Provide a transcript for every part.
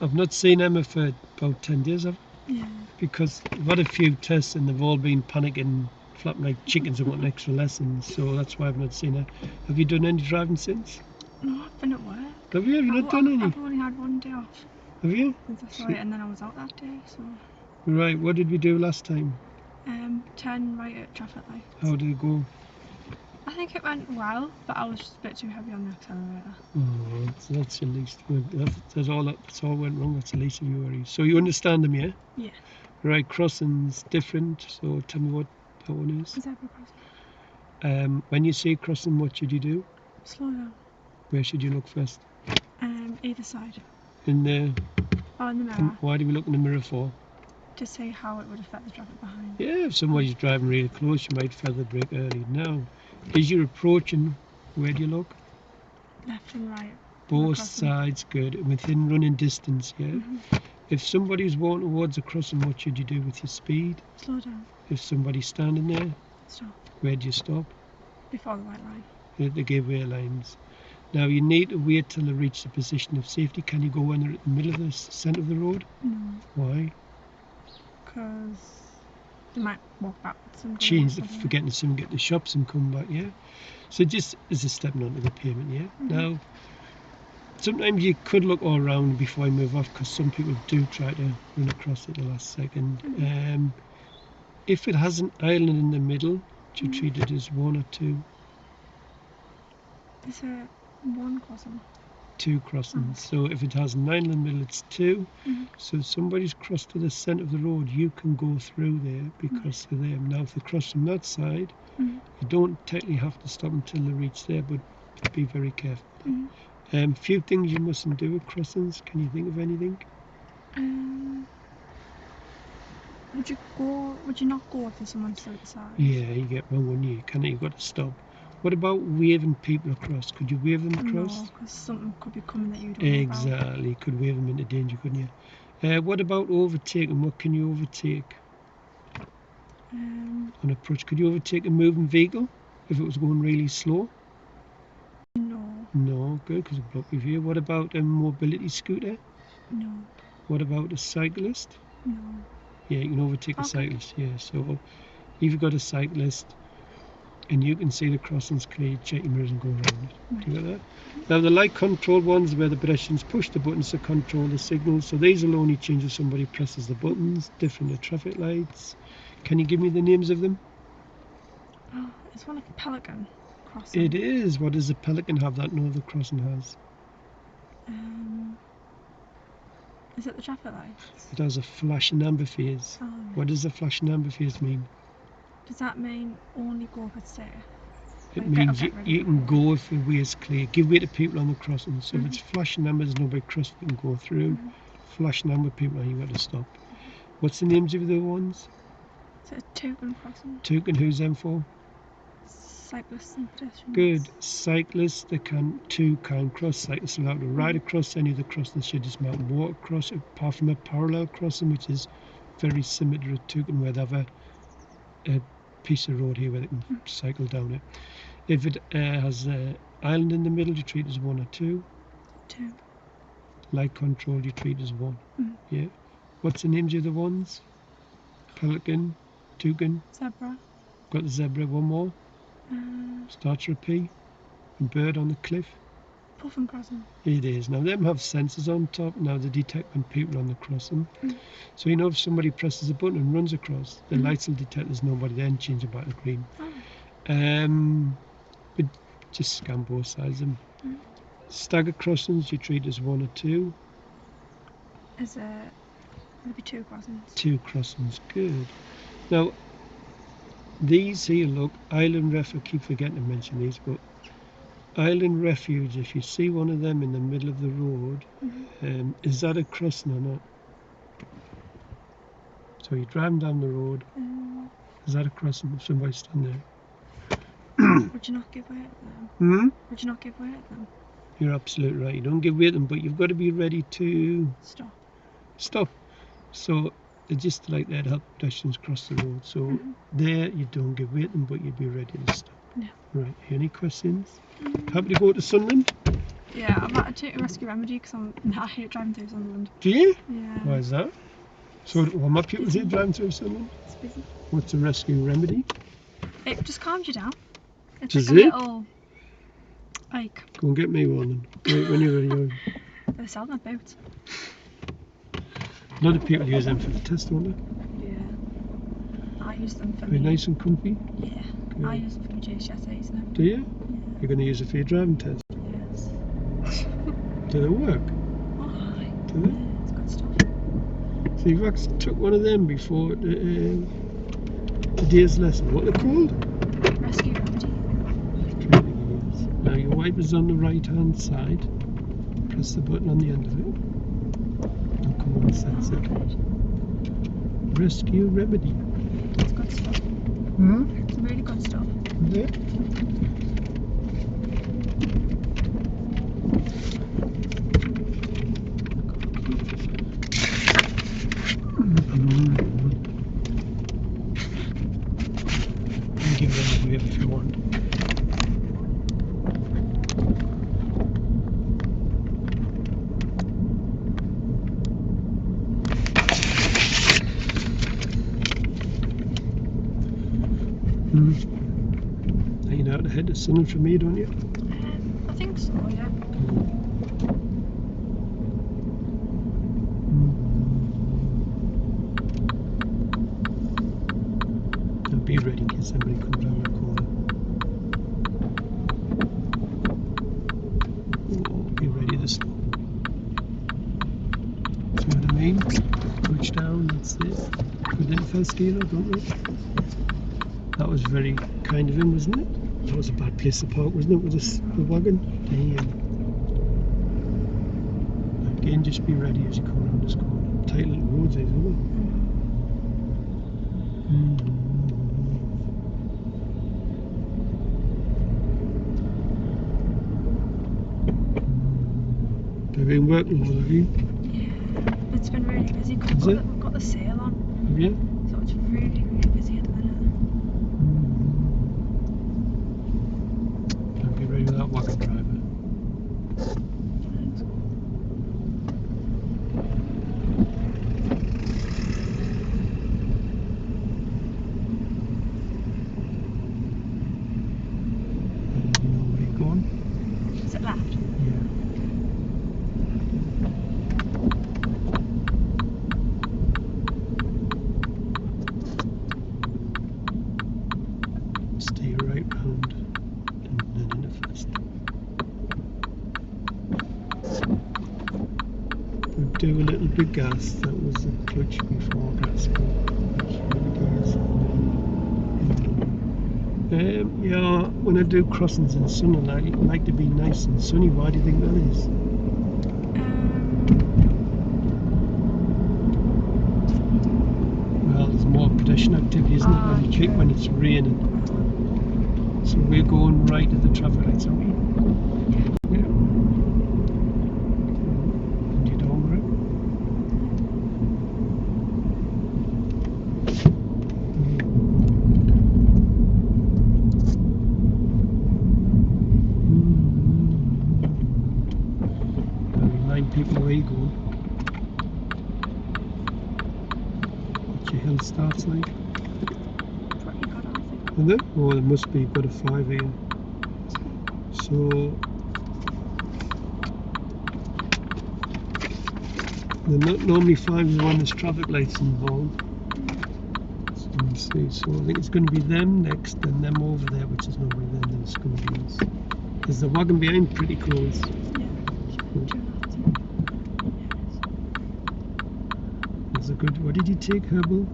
I've not seen Emma for about 10 days, Yeah. because I've had a few tests and they've all been panicking, flapping like chickens and wanting extra lessons, so that's why I've not seen her. Have you done any driving since? No, I've been at work. Have you? Have you not done any? I've only had one day off. Have you? And then I was out that day, so. Right, what did we do last time? Turn right at traffic light. How did it go? I think it went well, but I was just a bit too heavy on the accelerator. Oh, that's the least. That's all went wrong. That's the least of your worries. So you understand them, yeah? Yeah. Right, crossing's different. So tell me what that one is. Zebra crossing. When you see crossing, what should you do? Slow down. Where should you look first? Either side. In the. Oh, in the mirror. Why do we look in the mirror for? To see how it would affect the traffic behind. Yeah, if somebody's driving really close, you might feather brake early. Now, as you're approaching, where do you look? Left and right. Both sides, good. Within running distance, yeah? Mm-hmm. If somebody's walking towards a crossing, what should you do with your speed? Slow down. If somebody's standing there, Stop. where do you stop? Before the white line. The gateway lines. Now, you need to wait till they reach the position of safety. Can you go when they're at the middle of the centre of the road? No. Why? Because they might walk backwards and Change, forgetting to soon get the shops and come back, yeah? So just as a stepping onto the pavement, yeah? Mm-hmm. Now, sometimes you could look all around before I move off, because some people do try to run across at the last second. Mm-hmm. If it has an island in the middle, do you treat it as one or two? Is it one crossing? Two crossings. So if it has an island in the middle, it's two. Mm-hmm. So if somebody's crossed to the centre of the road, you can go through there because of them. Now, if they cross from that side, you don't technically have to stop until they reach there, but be very careful. Few things you mustn't do at crossings. Can you think of anything? Would you not go if someone's to the side? Yeah, you get one, wouldn't you? You've got to stop. What about waving people across? Could you wave them across? No, because something could be coming that you don't know about. Exactly, could wave them into danger, couldn't you? What about overtaking? What can you overtake? On approach, could you overtake a moving vehicle if it was going really slow? No. No, good, because it blocked your view. What about a mobility scooter? No. What about a cyclist? No. Yeah, you can overtake a cyclist, yeah. So if you've got a cyclist and you can see the crossings clear, check your mirrors and go around it. Do you get that? Now, the light control ones where the pedestrians push the buttons to control the signals. So these will only change if somebody presses the buttons, different to traffic lights. Can you give me the names of them? Oh, it's one of Pelican crossing. It is. What does the Pelican have that no other crossing has? Is it the traffic lights? It has a flashing amber phase. Oh, yeah. What does the flashing amber phase mean? Does that mean only go if it's safe? It means you can go if the way is clear. Give way to people on the crossing. So if it's flashing amber, there's nobody crossing, you can go through. Flashing amber, people, you've got to stop. What's the names of the ones? Is it a token crossing? Token, who's them for? Cyclists and pedestrians. Good. Cyclists, they can cross. Cyclists are allowed to ride across. Any of the crossings should dismount and walk across, apart from a parallel crossing, which is very similar to a token, where they have a piece of road here where they can cycle down it. If it has an island in the middle, you treat as one or two. Two. Light control, you treat as one. Yeah. What's the names of the ones? Pelican, toucan. Zebra. Got the zebra. One more. Starts with a P. And bird on the cliff. Puffin crossing. It is. Now, them have sensors on top. Now, they detect when people are on the crossing. So, you know, if somebody presses a button and runs across, the lights will detect there's nobody there and change it back to green. But just scan both sides of them. Stagger crossings, you treat as one or two. Would it be two crossings? Two crossings, good. Now, these here, look, Island Refuge, I keep forgetting to mention these, but Island Refuge, if you see one of them in the middle of the road, is that a crossing or not? So you're driving down the road, is that a crossing if somebody's standing there? Would you not give way at them? Would you not give way at them? You're absolutely right, you don't give way at them, but you've got to be ready to stop. So they're just like that to help pedestrians cross the road. So there you don't give way to them, but you'd be ready to stop. Yeah. Right, any questions? Happy to go to Sunderland? Yeah, I've had to take a rescue remedy because I hate driving through Sunderland. Do you? Yeah. Why is that? So what my people say driving through Sunderland? It's busy. What's a rescue remedy? It just calms you down. It's Does like a it? little, like, Go and get me one then. Right when you're ready. they're selling the boots. A lot of people use them for the test, don't they? Yeah. I use them for Very me. nice and comfy. Yeah. Yeah. I use them for my GCSEs now. Do you? Yeah. You're going to use it for your driving test. Yes. Do they work? Oh, hi. Do they? Yeah, it's good stuff. So you've actually took one of them before the day's lesson. What are they called? Rescue remedy. Now your wiper's on the right hand side. Press the button on the end of it. And come on, sense it. Rescue remedy. It's good stuff. Hmm? It's really good stuff. Is it? You can give them a wave if you want. You know how to head to Sunderland from here, don't you? I think so, yeah. Now be ready in case somebody comes around the corner. Oh, be ready to stop. See what I mean? Push down, that's it. We didn't first steal it, don't we? That was very kind of him, wasn't it? That was a bad place to park, wasn't it, with the wagon? Damn. Again, just be ready as you come around this corner. Tight little roads, these, aren't they? They've been working well, have you? Yeah. It's been really busy because we've got the sale on. Have you? So it's really, really busy at the minute. Don't be ready with that wagon driver. You know where you're going? Is it left? Yeah. Stay right round and then in the first. We'll do a little bit gas. That was the clutch before gas. Yeah, when I do crossings in Sunderland, I like to be nice and sunny. Why do you think that is? Well, there's more pedestrian activity, isn't it, when it's raining? So we're going right at the traffic lights, aren't we? Yeah. And you don't worry. Remind people where you're going. What your hill starts like. Pretty good, I think. Is it? Oh, there must be got a 5 here. So normally 5 is when there's traffic lights involved. So let's see. So I think it's going to be them next, and them over there, which is normally them. Then it's going to be us. Is the wagon behind pretty close? That's a good. What did you take, Herbal?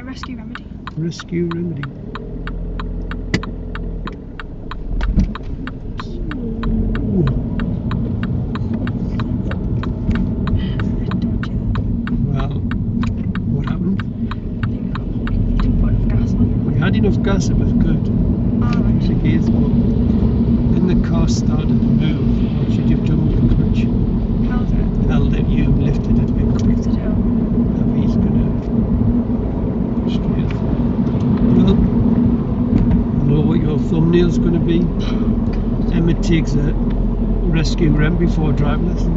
Rescue remedy. Rescue remedy. Well, what happened? We had enough gas, it was good. The gears were. Then the car started to move. What should you have done with the clutch? Held it, you lifted it a bit quick. Now he's gonna straight. Well, I know what your thumbnail's gonna be. Emma takes a rescue rescue rem before driving lesson.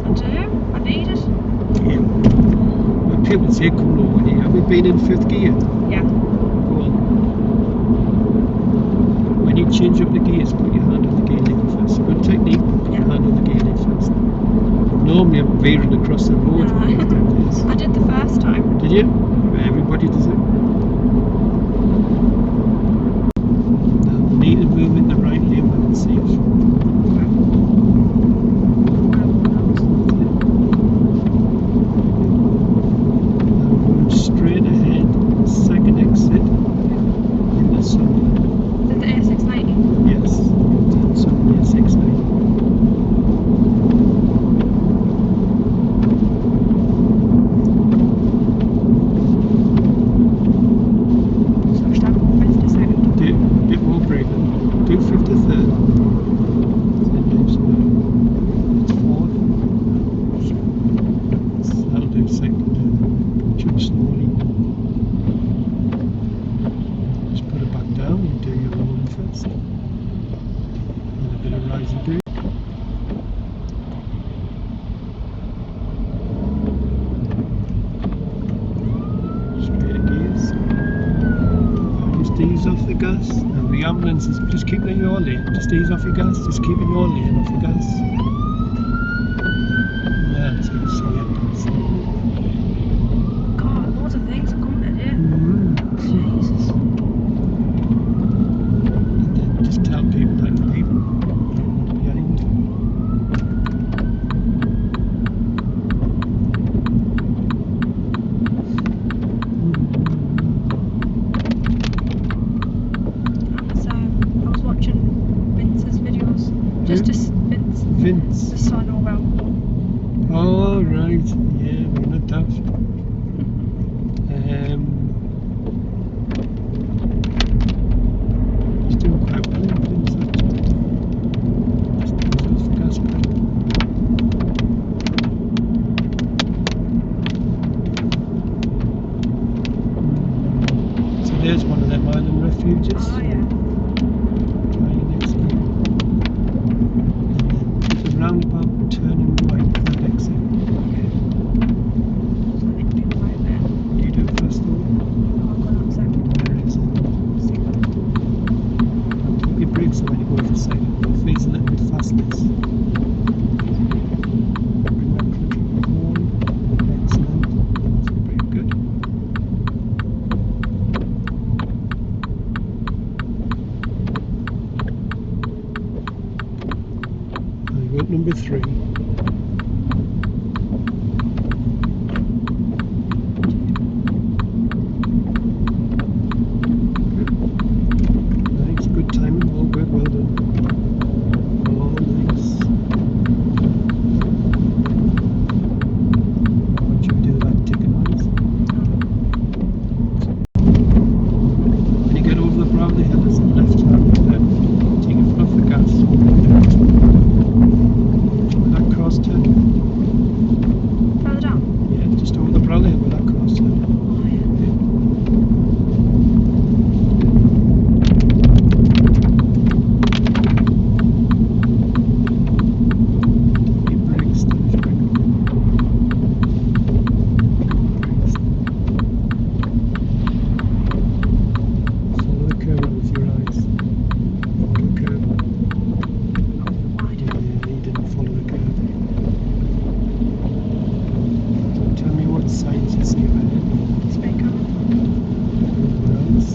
I do. I need it. Yeah. When people say come over here, have we been in 5th gear? Yeah. Go on. When you change up the gears, put your hand on the gear lever first. Good technique. Put your hand on the gear lever first. Normally I'm veering across the road. I did the first time. Did you? Everybody does it. Now we need to move in the right lane when it's safe. Straight ahead, second exit in the sun. Did the A690? Yes, so near 690. So should I go 52nd? Do a bit more braking. Do 53rd. Then do some. It's 4th. That'll do second. Jump slowly. Just put it back down and do your rolling first. And a bit of rise and brake. Straight gears. Just ease off the gas. And the ambulance is just keep it in your lane. Just ease off your gas. Just keep it in your lane off the gas. That's it. So yeah, God, loads of things are coming at you. Jesus. And then just tell people like the people behind. I was watching Vince's videos. Just Vince. Vince. Just so I know about. Oh right, yeah, we're not daft. He's doing quite well in Vince actually. Just ease off the gas pedal. So there's one of them island refuges. Oh yeah. Try your next gear. And then to the roundabout, turning right for that exit. So I should be right there. You do it first though. I'll go that second. There it is. Now keep your brakes on when you go off the side. It feels a little bit fastless. Bring that clutch up home. Excellent. That's very good. Now you go up number 3. Nice, good timing, all good, well done. Oh, nice. What you do that ticket noise? When you get over the brow of the hill, there's a left hand left. Take your foot off the gas. That cross turn. Further down? Yeah, just over the brow of the hill with that cross turn. Oh yeah. Your brakes, don't you bring brakes. Follow the curve with your eyes. Follow the curve. Why do Yeah, he didn't follow the curve. Tell me what signs you see ahead. speak up? What else?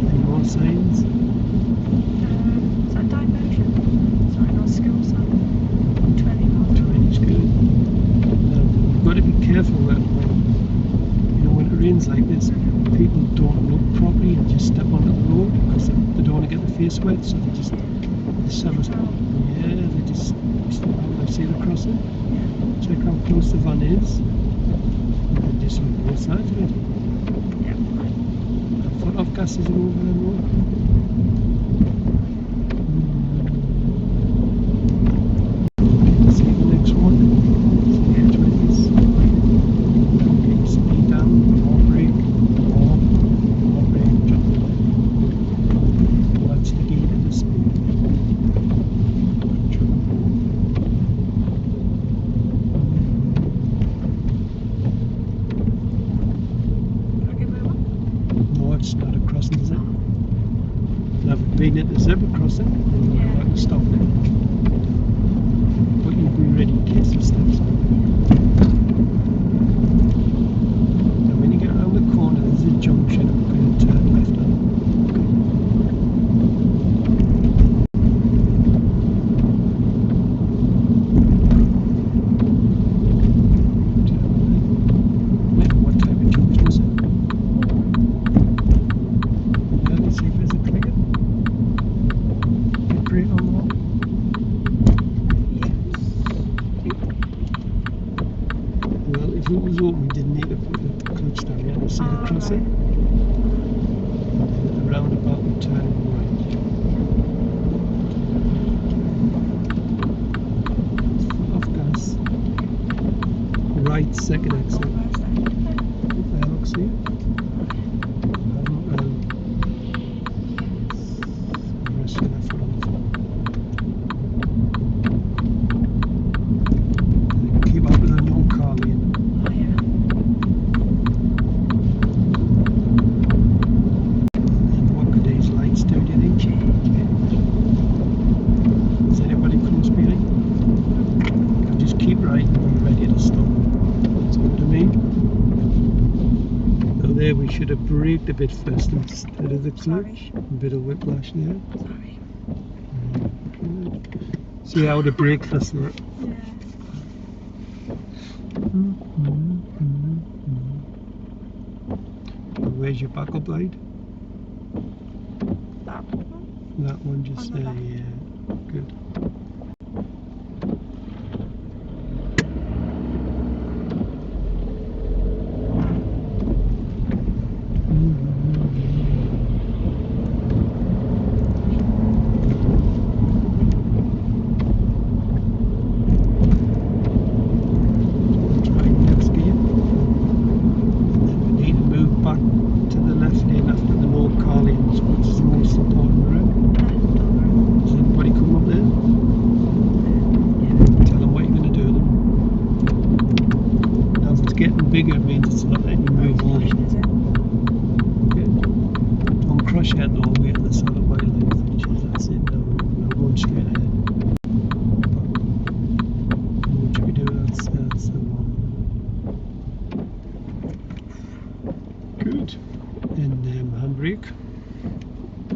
Any more signs? Is that diversion? Sorry, no school sign. 20 miles. 20 is good. Now, you've got to be careful that when it rains like this, people don't look properly and just step onto the road because they don't want to get their face wet, so they just have a, yeah, they just I see the crossing. Check how close the van is. And then just on both sides of it. Yeah. Foot off gas as you go over the road. See the next one. See the 20s. Get your speed down. More brake. More brake. Drop the watch the gate and the speed. zebra crossing, and Yeah. you stop there. But you'll be ready in case the steps are. And when you get around the corner, there's a junction, and we're going to turn left on. What type of junction is it? Yeah, let's see if there's a clear. Brake on that. Well, if it was open, we didn't need to put the clutch down. You had to see the crossing. And then at the roundabout, we turn right. Full off gas. Right, second exit. What the hell, see? Rest your left foot on the floor. Keep up with the no car lane. And what could these lights do, do you think? Is anybody close behind? And just keep right and be ready to stop. That's what I mean. So there we should have braked a bit first instead of the clutch. A bit of whiplash there. Sorry. Good. See how the brake first there. Where's your backup light? That one? That one just On the there, left. yeah. Good. Try next gear. And then we need to move back to the left lane after the no car lanes, which is the most important route. Does anybody come up there? Tell them what you're going to do then. Now if it's getting bigger, it means it's not letting you move over. Good. Don't crush ahead though, wait till the solid white line finishes. That's it now. We're going straight ahead. And what should we do? That's the one. Good. And handbrake.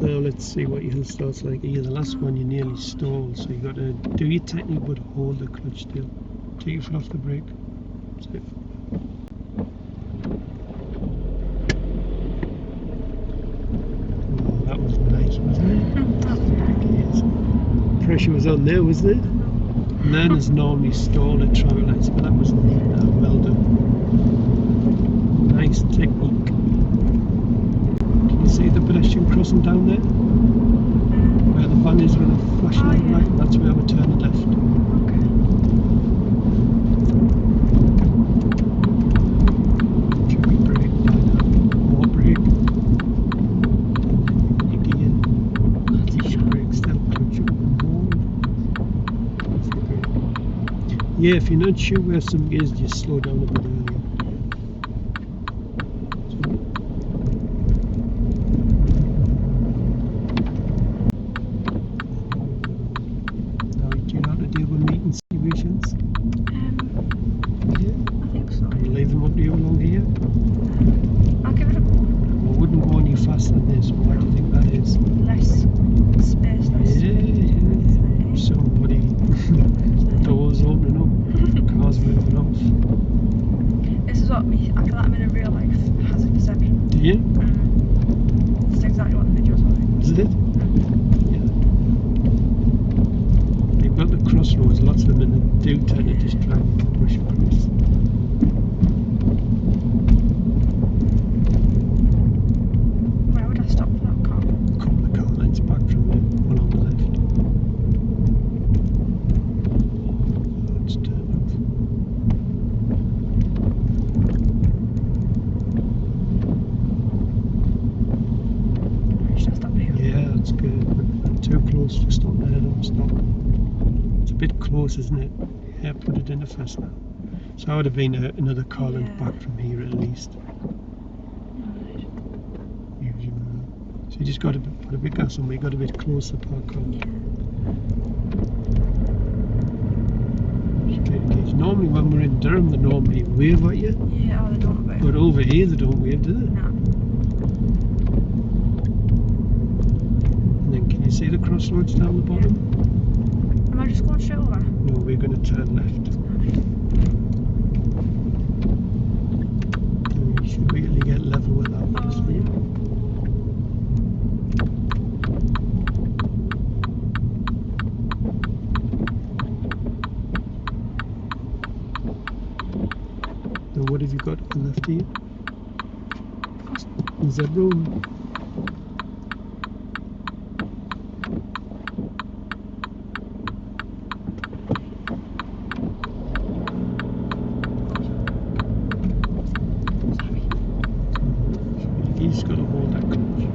Now let's see what your hill starts like here. The last one you nearly stalled, so you got to do your technique but hold the clutch still. Take your foot off the brake. Safe. Oh, that was nice, wasn't it? Yes. Pressure was on there, wasn't it? Learners normally stall at traffic lights, but that was neat. Well done. Nice technique. Can you see the pedestrian crossing down there? Where the van is with a flashing light? That's where we're turning left. Should we brake? More brake. Your gear. Each brake still clutch up and hold. Off your brake. Yeah, if you're not sure where something is, just slow down a bit earlier. Now, do you know how to deal with meeting situations? Yeah. I think so. I'll leave them up to you along here. I'll give it a I wouldn't go any faster than this. Why do you think that is? less space, less. Yeah. Somebody doors opening up, cars moving off. This is what me. I feel like I'm in a real life hazard perception. Do you? That's exactly what the video's like. Is it? Yeah. You've got the crossroads, lots of them, and they do tend to just try and rush across. Where would I stop for that car? A couple of car lines back from there, one on the left. Let's turn off. Should I stop here? Yeah, that's good. But too close to stop there, don't stop. It's a bit close, isn't it? Yeah, put it in the first now. So I would have been another car length Yeah. back from here at least. Right. Use your So you just got to put a bit gas on, but you got a bit closer to park car. Yeah. Normally when we're in Durham, they normally wave at you. Yeah, oh, they don't wave. But over here, they don't wave, do they? No. And then can you see the crossroads down the bottom? Am I just going straight over? No, we're going to turn left. And you should really get level with that one, Oh, isn't it? Now what have you got to the left here? Zebra. He's got to hold that clutch.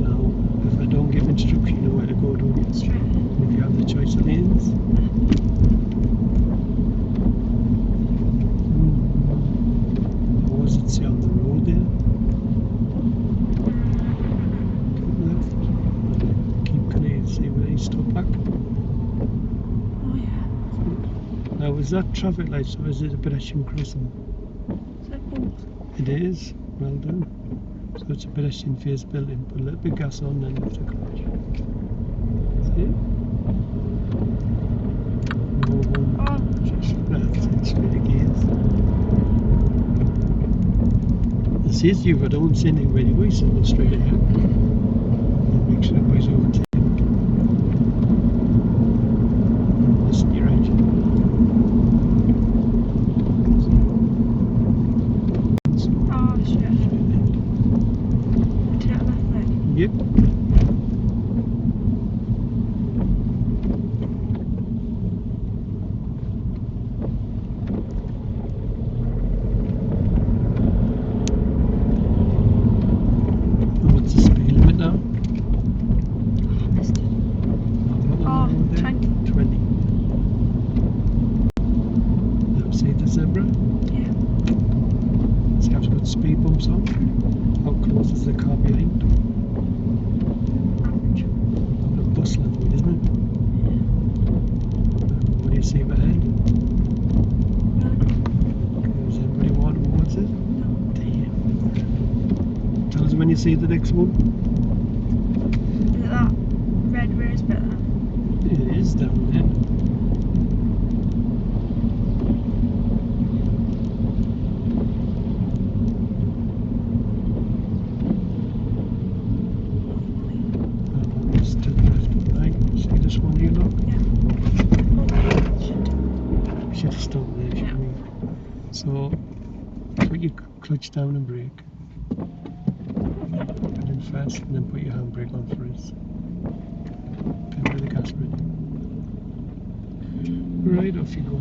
Now, if I don't give instruction, you know where to go, don't you? Straight. If you have the choice of lanes. What does it say on the road there? Left. Keep connected, see where he's still back. Oh yeah. Now, is that traffic lights or is it a pedestrian crossing? Is that both? It is. Well done. So it's a pedestrian faced building. Put a little bit of gas on and lift the clutch. See? No one. Oh. Just that's it. Straight the gears. This is you. I don't see anything really. We sit straight ahead. And make sure everybody's overtaken. Listen to your engine. Oh, shit. Take a left leg. Yep. What's the speed limit now? Oh, missed it. Oh, 20. 20. Now see the zebra? Yeah. See how it's got speed bumps on? How close is the car behind? Average. On a bus level, isn't it? What do you see ahead? Does anybody want towards it? No. Damn. Tell us when you see the next one. Is it that red raised bit there? It is down there. Just to the left and right. See this one here, look? Yeah. Oh, shit. Should have stopped there, Yeah. shouldn't we? So, put your clutch down and brake. Put in fast and then put your handbrake on first. Get rid of the gas ready. Right, off you go.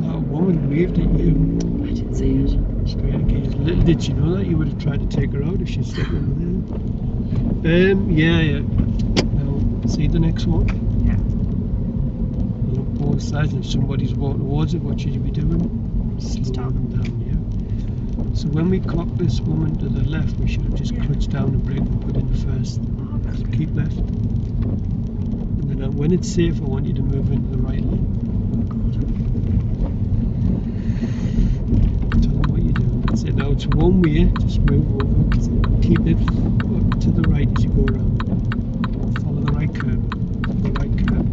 That woman waved at you. I didn't see it. Straight again. Little did she know that you would have tried to take her out if she'd stayed over there. Yeah. Now, see the next one? Yeah. Look both sides, and if somebody's walking towards it, what should you be doing? Slow Stop. them down, yeah. So when we clock this woman to the left, we should have just Yeah. clutched down and brake and put in first. Oh, that's Keep left. And then when it's safe, I want you to move into the right lane. Tell them what you're doing. That's it. Now it's one way, just move over. Keep it to the right as you go around. Follow the right curve. The right curve.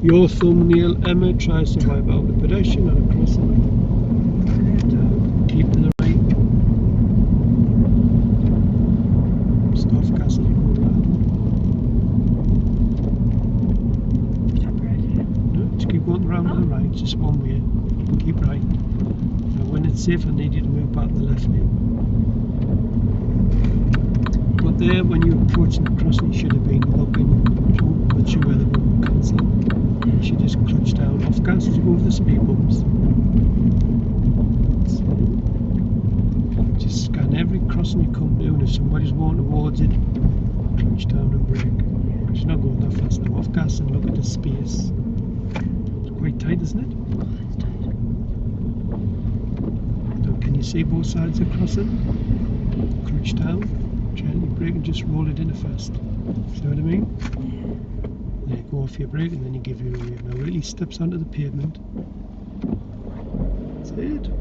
Your thumbnail, Emma, tries to wipe out the pedestrian and across the road. And keep to the right. Stop gas as you go around. Stop right here. No, just keep going around to the right, just one way. Keep right. Now when it's safe, I need you to move back to the left lane. But there, when you approach the crossing, you should have been looking, not sure where the road comes in. You should just clutch down off gas as you go over the speed bumps. Just scan every crossing you come to, and if somebody's walking towards it, clutch down and brake. Because you're not going that fast now. Off gas and look at the space. It's quite tight, isn't it? Oh, it's tight. you see both sides of the crossing, crouch down, gently brake and just roll it in first. See what I mean? Then you go off your brake and then you give your rear. Now really steps onto the pavement. That's it.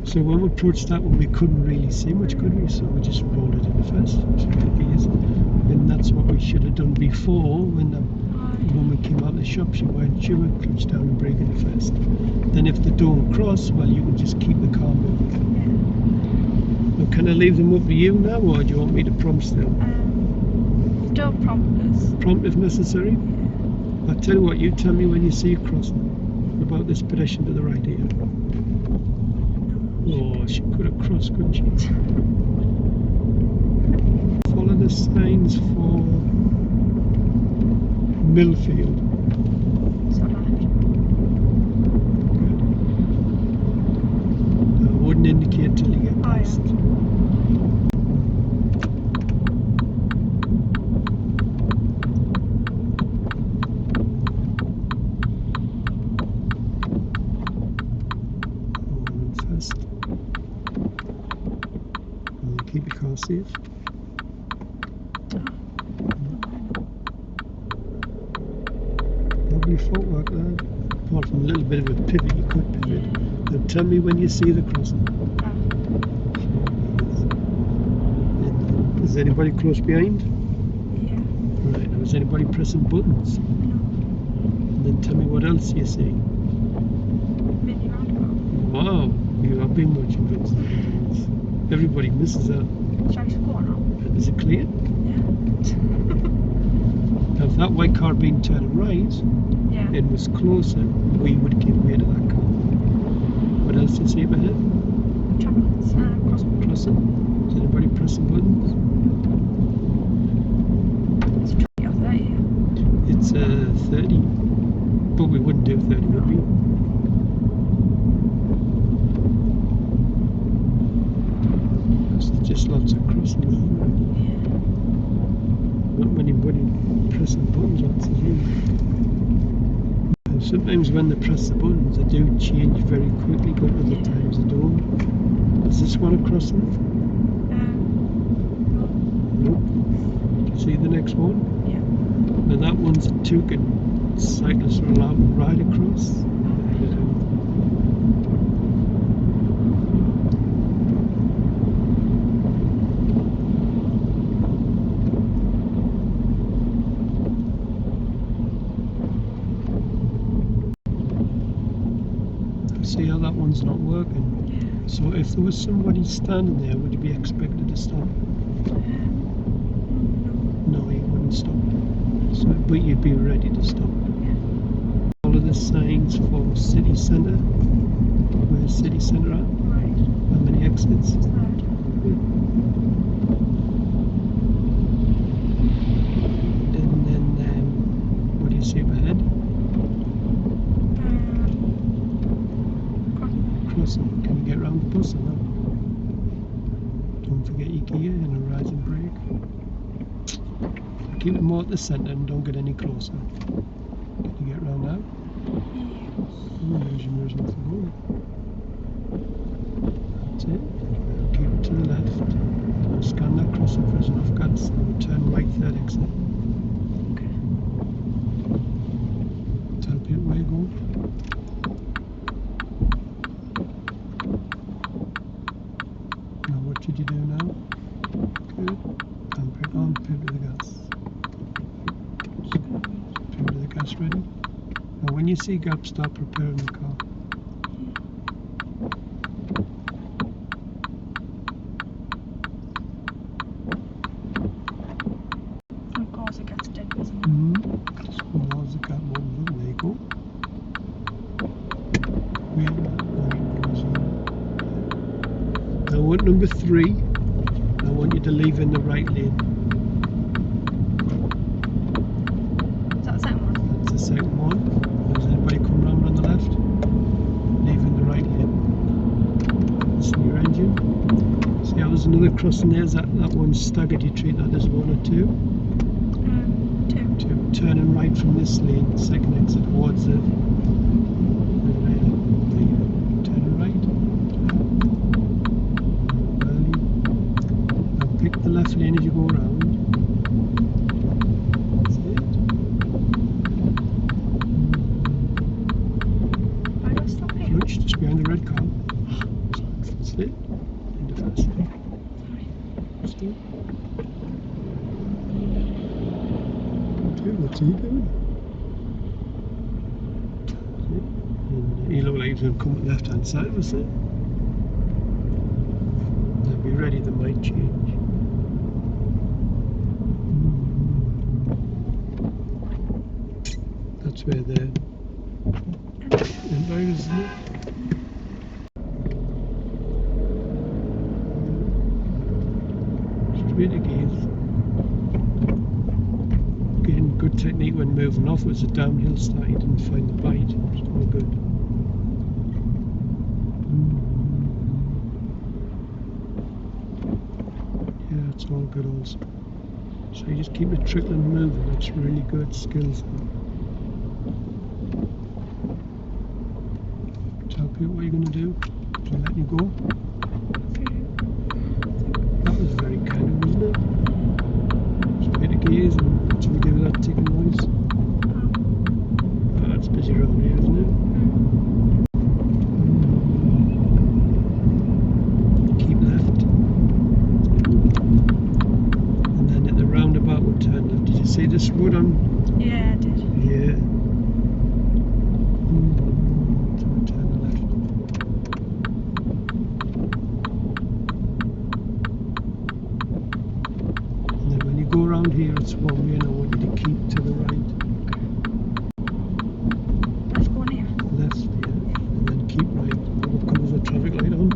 So when we approached that one, we couldn't really see much, could we? So we just rolled it in first. So and that's what we should have done before when the woman came out of the shop. She went, she would crouch down and brake in first. Then if they don't cross, well, you can just keep the car moving. Well, can I leave them up to you now, or do you want me to prompt still? Still prompt us. Prompt if necessary? I'll tell you what, you tell me when you see a crossing. What about this pedestrian to the right here? Oh, she could have crossed, couldn't she? Follow the signs for Millfield. So left. Good. No, I wouldn't indicate till you get past. Keep your car safe. Lovely footwork there. Apart from a little bit of a pivot, you could pivot. Now tell me when you see the crossing. Is anybody close behind? Yeah. Right, now is anybody pressing buttons? No. And then tell me what else you see. Mini roundabout. Wow, you have been watching those. Everybody misses that. Shall I score now? Is it clear? Yeah. Now if that white car being turned right Yeah. and was closer, we would give way to that car. What else do you see up ahead? Crossing. Crossing. Is anybody pressing buttons? It's 20 or 30. It's 30. But we wouldn't do 30, would we? Just lots of crossing. Not many pressing buttons on it. Sometimes when they press the buttons, they do change very quickly, but other times they don't. Is this one a crossing? Nope. See the next one? Yeah. Now that one's a token. Cyclists are allowed to ride across. See how that one's not working? Yeah. So if there was somebody standing there, would you be expected to stop? No, you wouldn't stop. So, but you'd be ready to stop. Follow the signs for city centre. Where's city centre at? Right. How many exits? Third. And then what do you see up ahead? Crossing. Can you get around the bus or not? Don't forget your gear and a rising brake. Keep it more at the centre and don't get any closer. Can you get around now? There's nothing going. That's it. Keep it to the left. Now scan that crossing for enough gas and turn right third exit. Okay. Tell people where you're going. Now what should you do now? Good. Handbrake on, pivot to the gas. Pivot to the gas ready. Now when you see gaps, start preparing the car. Of course it gets dead busy. Well, there's a gap more. There you go. Now at number 3, I want you to leave in the right lane. Is that the second one? That's the second one. Is anybody coming round on the left? Leave in the right lane. Listen to your engine. See how there's another crossing there? That one's staggered. You treat that as 1 or 2? 2. 2. Turning right from this lane, second exit towards the turning right. left lane as you go around. That's it. Why do I stop here? Lunch just behind the red car. That's it. Into fast lane. That's it. Okay, what's he doing? He looked like he was going to come at the left hand side of us there. They'll be ready, they might change. That's where the end is, isn't it? Straight again. Again, good technique when moving off. It was a downhill slide, didn't find the bite. It's all good. Yeah, it's all good also. So you just keep it trickling moving. That's really good skills. Tell people what you're going to do. I'll let you go. That was very kind of, wasn't it? Straight to gears and should we give it that ticking noise? Oh, it's busy around here, isn't it? Keep left. And then at the roundabout we'll turn left. Did you see this road on? Yeah, I did. Yeah. So we'll turn left. And then when you go around here it's one way and I want you to keep to the right. Let's go on here. Left, yeah. And then keep right. What colour's the traffic light on?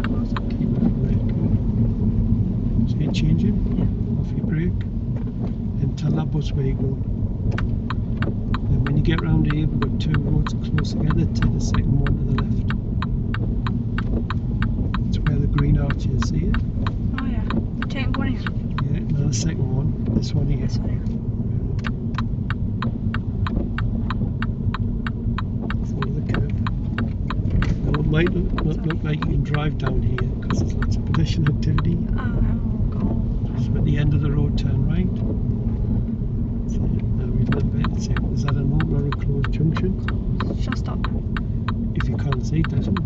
Awesome. Keep right, good. So you're changing? Yeah. Off your brake. And tell that bus where you're going. And when you get round here, we've got two roads close together. Take the second one to the left. It's where the green arch is, see it? Oh yeah. Take one here. Yeah, no, the second one. This one here. This one here. Follow the curve. Now it might not look like you can drive down here because there's lots of pedestrian activity. Oh god. So at the end of the road, turn right. That's it. Now we flip it. Is that an open or a closed junction? Shall I stop? If you can't see, it doesn't.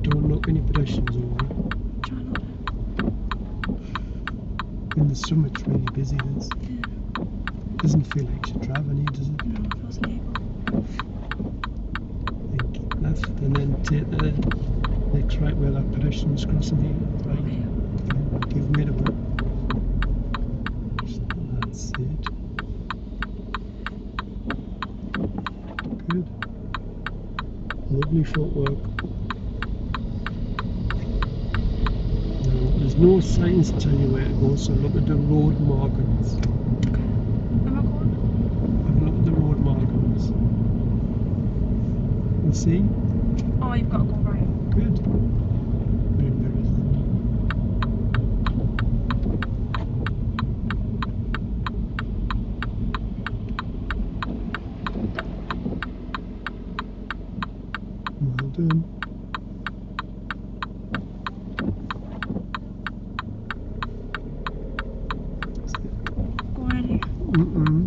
Don't knock any pedestrians over. Try not to. In the summer, it's really busy. This doesn't feel like you should drive any, does it? No, it feels legal. Then keep left, and then take the next right where that pedestrian's crossing here. Right. Oh, yeah. Give way to it. That's it. Good. Lovely footwork. Now, there's no signs to tell you where to go, so look at the road markings. Okay. Am I going? Have a look at the road markings. You see? Oh, you've got to go right. Good. Remember, well done. Go in here.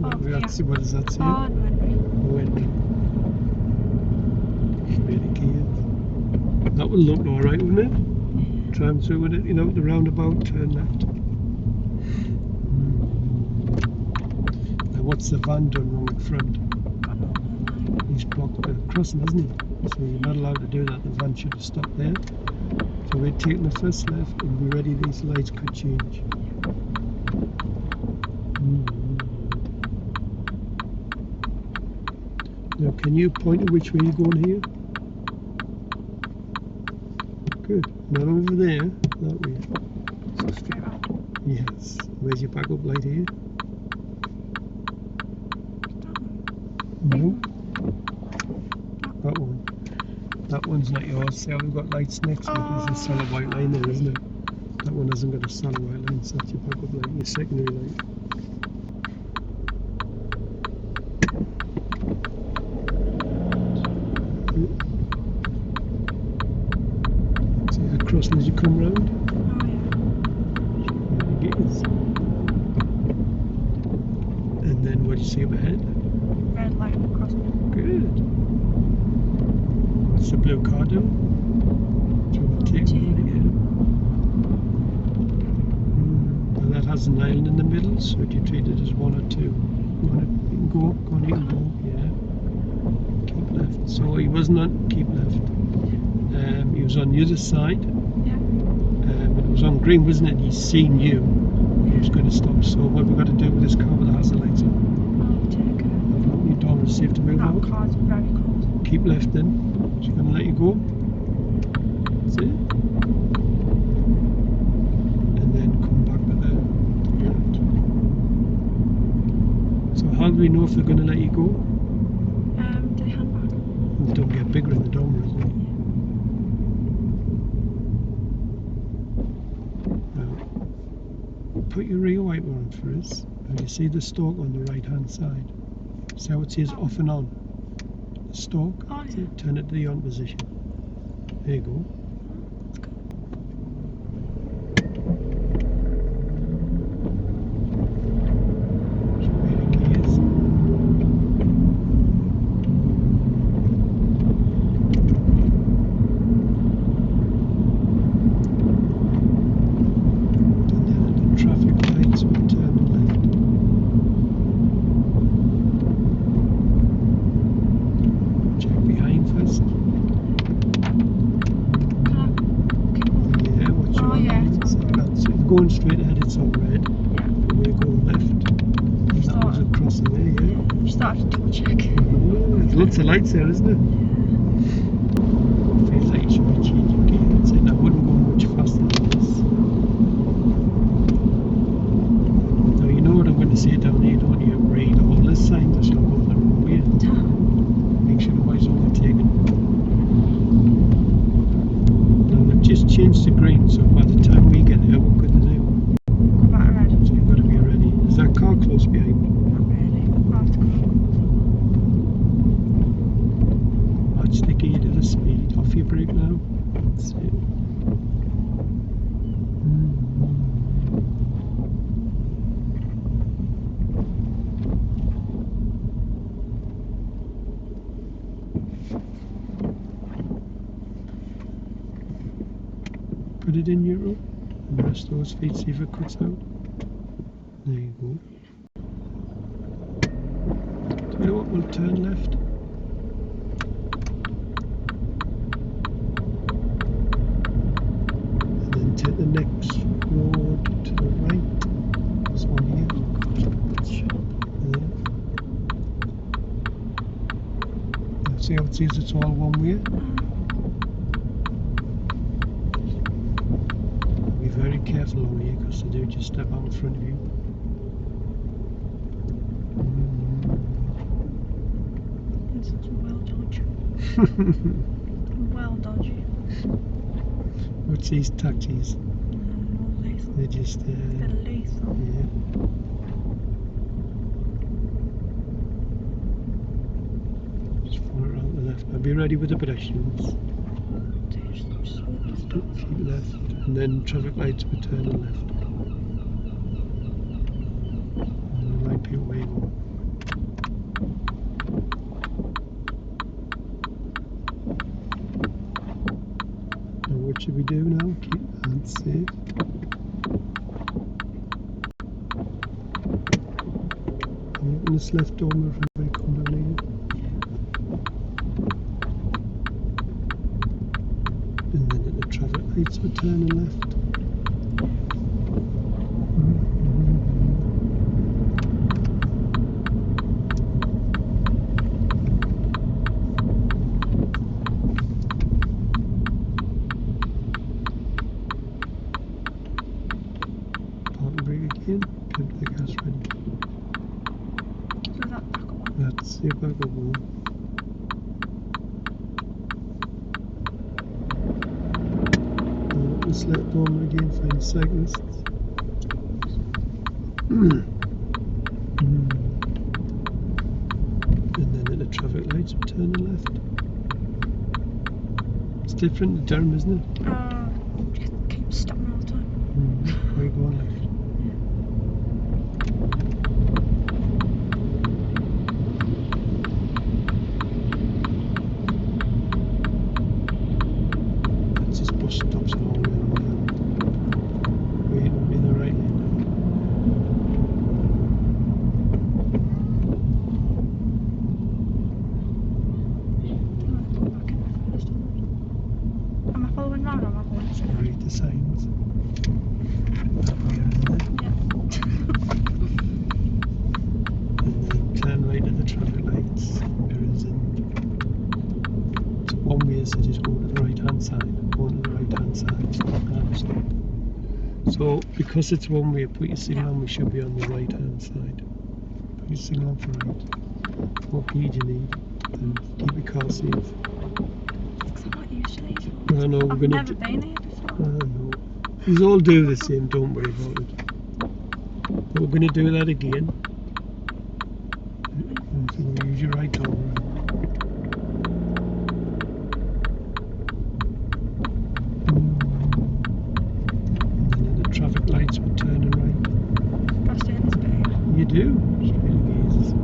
Oh, That's, what does that say? Oh, no. When really gears. That would look alright, wouldn't it? Tram through with it, you know, the roundabout, turn left. Now what's the van done wrong at front? He's blocked the crossing, hasn't he? So you're not allowed to do that. The van should have stopped there. So we're taking the first left and be ready, these lights could change. Now can you point at which way you're going here? Good. Not over there, that way. So straight round. Yes. Where's your backup light here? No. That one. That one's not yours. See how we've got lights next to it? There's a solid white line there, isn't it? That one hasn't got a solid white line, so that's your backup light, your secondary light. crossing as you come round. Oh yeah. There it is. And then what do you see up ahead? Red light crossing. Good. What's the blue car doing? And that has an island in the middle, so do you treat it as one or two? You can go, you can go, yeah. Keep left. So he wasn't on, keep left. He was on the other side. Yeah. It was on green, wasn't it? He's seen you. He was going to stop. So what have we got to do with this car with the hazard lights on? I'll take it. I've locked your door and see if to move out. That car's very close. Keep left then. She's going to let you go. That's it. And then come back with the left. So how do we know if they're going to let you go? Do they hand back? They don't get bigger in the dormer, isn't it? Now, put your rear wiper on for us. And you see the stalk on the right hand side. See how it says off and on? The stalk. Oh, yeah. So turn it to the on position. There you go. Going straight ahead, it's all red. Yeah. We're going left. And that was a crossing there, yeah. You started to double check. There's lots of lights there, isn't it? Feels like you should be changing gears. I wouldn't go much faster than this. Now you know what I'm going to say down here, don't you? Read all this signs, I shall go the wrong way. Make sure nobody's overtaken. Now they've just changed to green, so by the time we get there, we're good to do. Go back red. So you've got to be ready. Is that car close behind? Not really. I'll have to go. Watch the gear to the speed. Off your brake now. That's it. Put it in neutral and rest those feet, see if it cuts out. There you go. So you know what, we'll turn left. And then take the next road to the right. There's one here. It's short. Yeah. See how it says it's all one way? Very careful over here because they do just step out in front of you. This is well dodgy. Well dodgy. What's these taxis? They're just They're lethal. yeah. Just follow it around the left. I'll be ready with the pedestrians. Keep left, and then traffic lights will turn and left. And there might be a way go. Now what should we do now? Keep hands safe. I'm open this left dormer if anybody come down here. And then at the traffic lights we turn and left. Park and brake again. Get the gas ready. So that back one. That's the back of one. This left dormer again, find cyclists. And then at the traffic lights we turn and left. It's different to Durham, isn't it? Stop me all the time. Where are you going left? That's just bus stops all the way around. We're in the right lane now. Am I following round or am I going straight? Read the signs. That way, isn't it? Yeah. And then turn right at the traffic lights. There is it's one way, so just go to the right hand side. Go to the right hand side. Stop and stop. So because it's one way, put your signal on. We should be on the right hand side. Put your signal on for right. What key do you need? And keep your car safe. Because I'm not used to these roads. I know we're I've gonna never been here before. I know. These all do the same, don't worry about it. But we're going to do that again. So we'll use your right door. And then the traffic lights will turn and right. Do I stay in this bit here? You do. Straight gaze.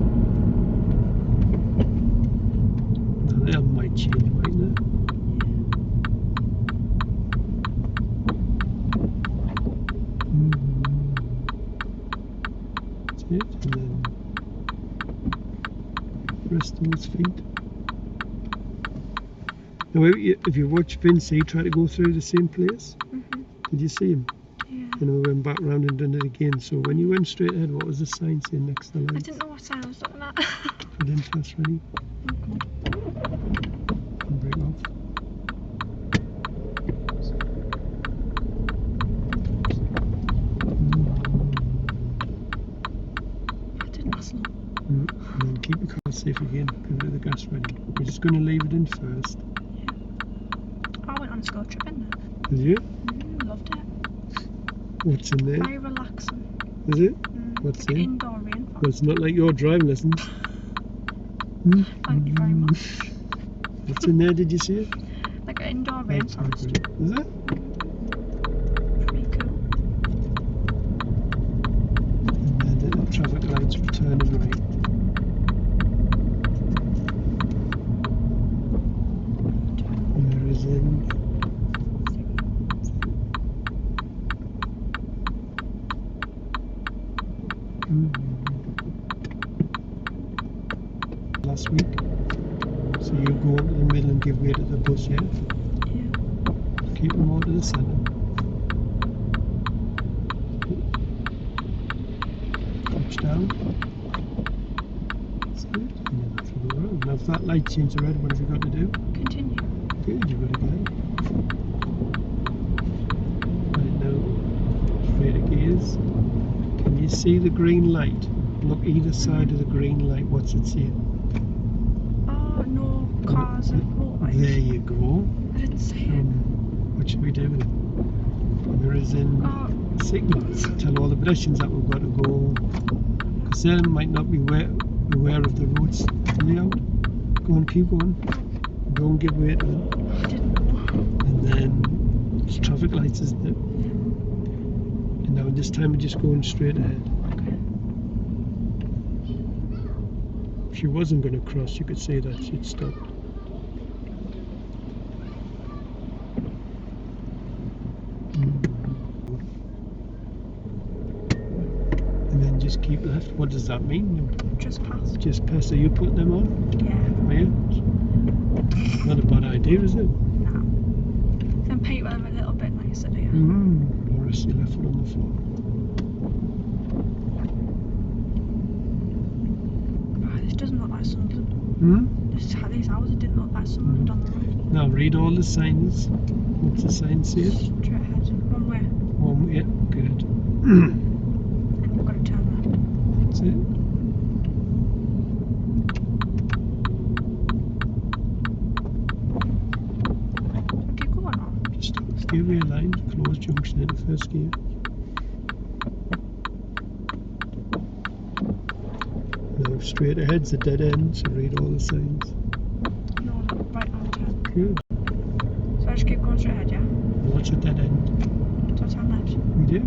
Now that might change, mightn't it? That's it. And then rest on his feet. Now, if you watch Vince, he tried to go through the same place. Did you see him? Yeah. And we went back round and done it again. So when you went straight ahead, what was the sign saying next to the I lights? didn't know what sign I was looking at. I didn't press ready. And break off. I didn't last long. And then keep your car safe again. Give it the gas ready. We're just going to leave it in first. I went on a school trip in there. Did you? Loved it. What's in there? Very relaxing. Is it? What's in? Indoor rainforest. Well, it's not like your driving lessons. Thank you very much. What's in there? Did you see it? Like an indoor That's rainforest. good. Is it? Pretty cool. And then the traffic lights will turn and right. And there is in. Last week. So you go into the middle and give way to the bus, yeah? Yeah. Keep them more to the centre. Touch down. That's it. And then off you go around. Now if that light changes red, what have you got to do? Continue. Good, you've got to go. Right now, straight at gears. Can you see the green light? Look either side of the green light. What's it saying? Oh, no cars and motorbikes. There you go. I didn't see it. What should we do with it? There is in signals. Tell all the pedestrians that we've got to go. Because they might not be aware of the roads layout. Go on, keep going. Don't give way to them. I didn't know. And then there's traffic lights, isn't it? And now this time we're just going straight ahead. Okay. If she wasn't going to cross, you could say that she'd stopped. And then just keep left. What does that mean? Just passed. Just pass. Are you putting them on? Yeah. Yeah. Not a bad idea, is it? No. Then paint them a little bit nicer, do you? Or rest your left foot on the floor. Oh, this doesn't look like Sunderland. These houses didn't look like Sunderland on the road. Now read all the signs. What's the sign say? Straight ahead. One way. One way. Good. Then you've got to turn left. That's it. Keep going on. Just give me a line. Close junction in the first gear. Now straight ahead's a dead end, so read all the signs. No, no, right on turn. Good. So I just keep going straight ahead, yeah? What's a dead end? so I turn left. We do.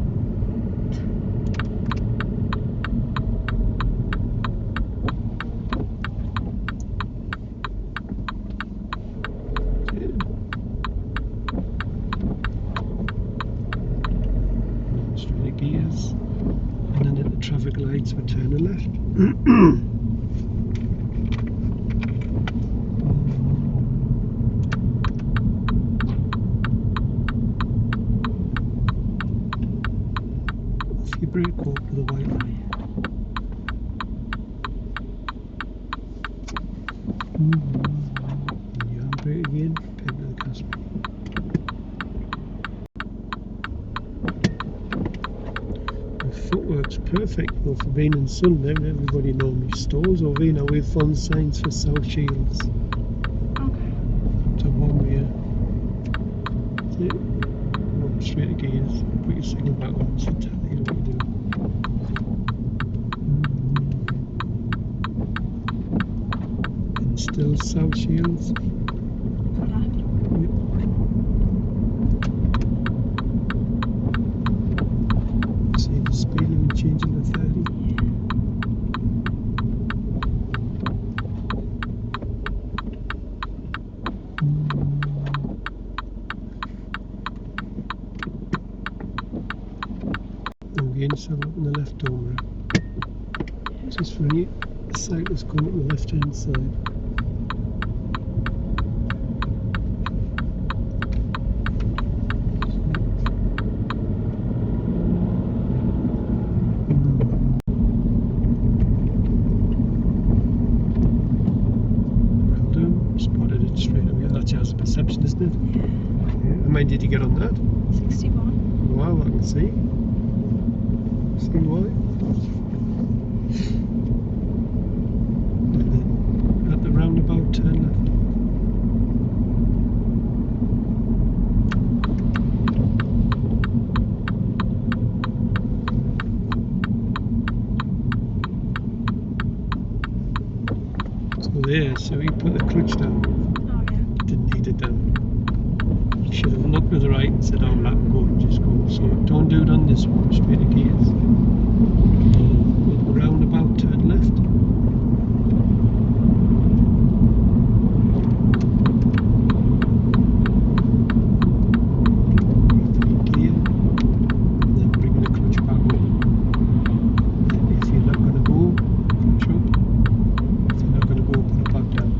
Straight gears, and then at the traffic lights we're turning left. If you brake over the white line. And you handbrake again, pin to the gas brake. The footwork's perfect though for being in Sunday. Everybody normally stores over here. Now we've found signs for South Shields. Okay. To one way. That's it. Run straight to gears. Put your signal back on so tell you what you do. And still South Shields. For left. See the speed limit changing to 30. Again, so up on the left over. Just for any cyclists coming up the left hand side. Well done, spotted it straight away. That's just perception, isn't it? Yeah. Yeah. How many did you get on that? 61. Wow, I can see. See why? And then at the roundabout, turn left. So there, so he put the clutch down. Oh yeah. Didn't need it down. You should have looked to the right and said, "Oh, let him go and just go." So don't do it on this one. Straight to gears. At the roundabout, turn left. Gear, and then bring the clutch back up. And if you're not going to go, clutch up. If you're not going to go, put it back down.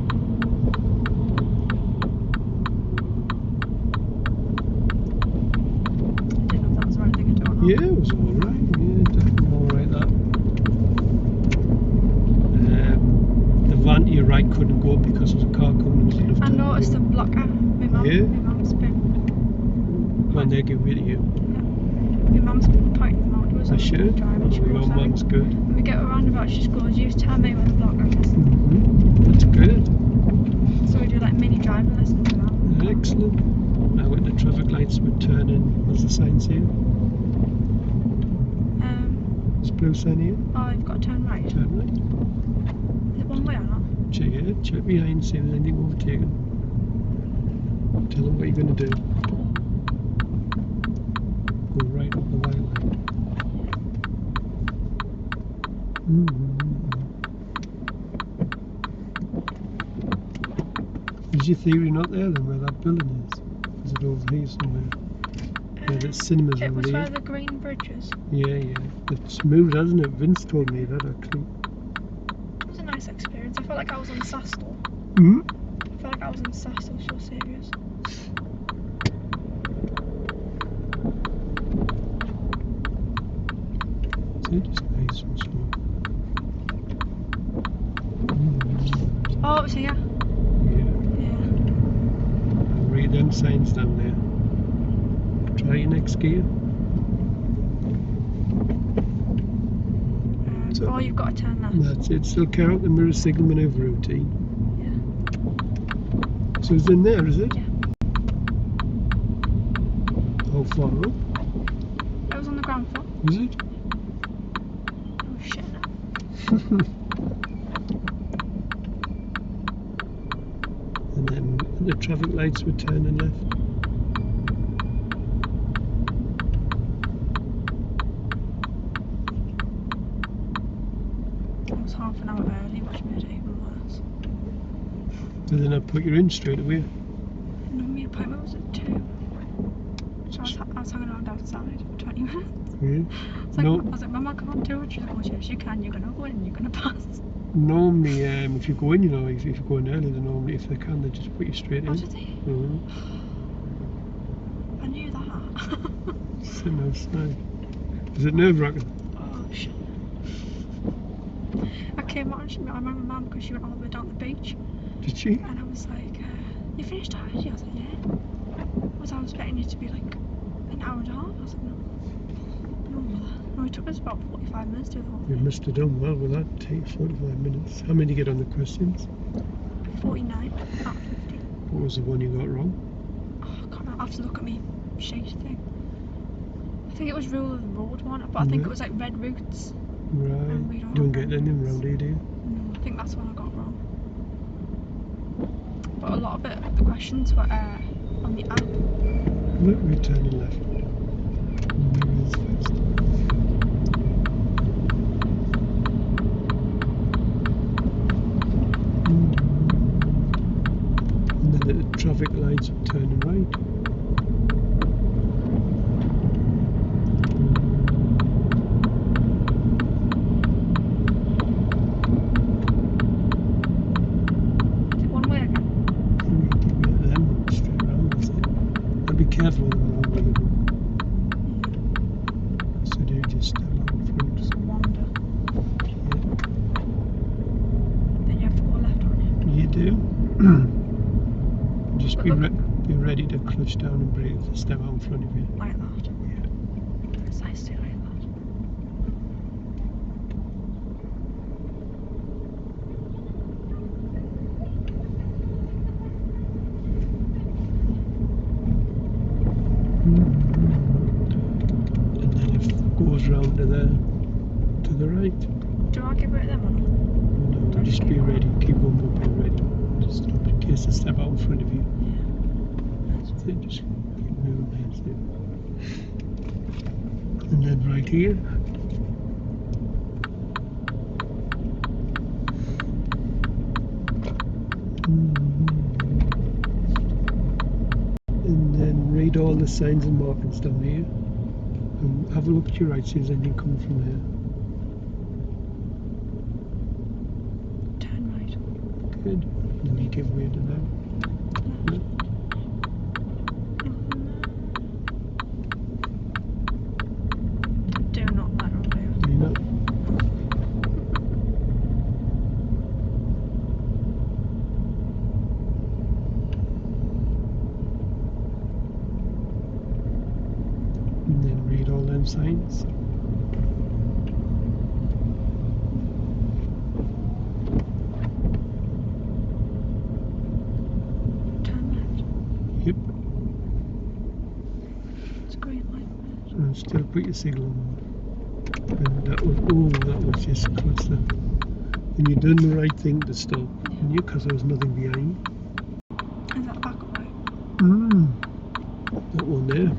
I didn't know if that was the right thing to do or not. Yeah, it was alright. Yeah, definitely alright that. The van to your right couldn't go because there was a car coming. It was enough I time to noticed go. the blocker. Yeah? My mum's been. Go on there, give way to you. My mum's been pointing them out to us. I should. Driving. She Your goes, mum's good. when we get a roundabout, she just goes, "You tell me where the blocker is." That's good. So we do like mini driving lessons and that. Excellent. Now with the traffic lights we're turning. What's the sign say? It's blue sign here. Oh, you've got to turn right. Turn right. Is it one way or not? Check it. Check behind. See if there's anything overtaken. Tell them what you're going to do. Go right up the white line. Is your theory not there then, where that building is? Is it over here somewhere? Yeah, the cinemas It over was there. where the green bridge is. Yeah, yeah. It's moved, hasn't it? Vince told me that actually. It was a nice experience. I felt like I was on Sastel. Hmm? I felt like I was on Sastel, so serious. See, just nice and slow. Oh, it's here. Yeah. Yeah. Read them signs down there. Try your next gear. So- Oh, you've got to turn left. That's it. Still carry out the mirror signal maneuver routine. Yeah. So it's in there, is it? Yeah. How far up? It was on the ground floor. Is it? Oh shit. No. And then the traffic lights were turning left. half an hour early, which made it even worse. Did they not put you in straight away? No, my appointment was at 2. So I was hanging around outside for 20 minutes. Yeah. I was like, Mum, I can't do it. She's like, oh yes, you can. You're going to go in, you're going to pass. Normally, if you go in, if you go in early, then normally, if they can, they just put you straight in. Oh, did they? Mm-hmm. I knew that. Sitting outside. Is it nerve-wracking? Oh, shit. I came out and I remember Mum because she went all the way down the beach. Did she? And I was like, you finished already? I was like, yeah. I was expecting it to be like an hour and a half. I was like, no. No, Mother. No, it took us about 45 minutes to do the whole You thing. must have done well with that. Take 45 minutes. How many did you get on the questions? 49 out of 50. What was the one you got wrong? Oh, I can't remember. I have to look at me sheet thing. I think it was rule of the road one, but I think it was like red routes. Right. We don't Don't have get anything round here, do you? No, I think that's the one I got wrong. But a lot of it, the questions were on the app. Look, we're turning left. Mirrors first. And then the traffic lights are turning right. Is it one way again? Them straight around, that's it. But be careful with them wrong way you go. So do just step out in front. Just wander. Yeah. Then you have to go left on You do. Just But be look- be ready to clutch down and brake if they step out in front of you. it. Like that. Yeah. Precisely like that. And then it goes round to the right. Do I give it them or not? No, just be ready. Keep on, but be ready. Just in case they step out in front of you. That's it. Just keep moving. That's it. And then right here. And then read all the signs and markings down here. And have a look at your right, see if there's anything coming from there. Turn right. Good. And then you give way to them. Do not let her do. Do you know? And then read all them signs. Turn left. Yep. It's green light. And still put your signal on. And that was just close there. And you done the right thing to stop. And you, because there was nothing behind. Is that back up right? That one there.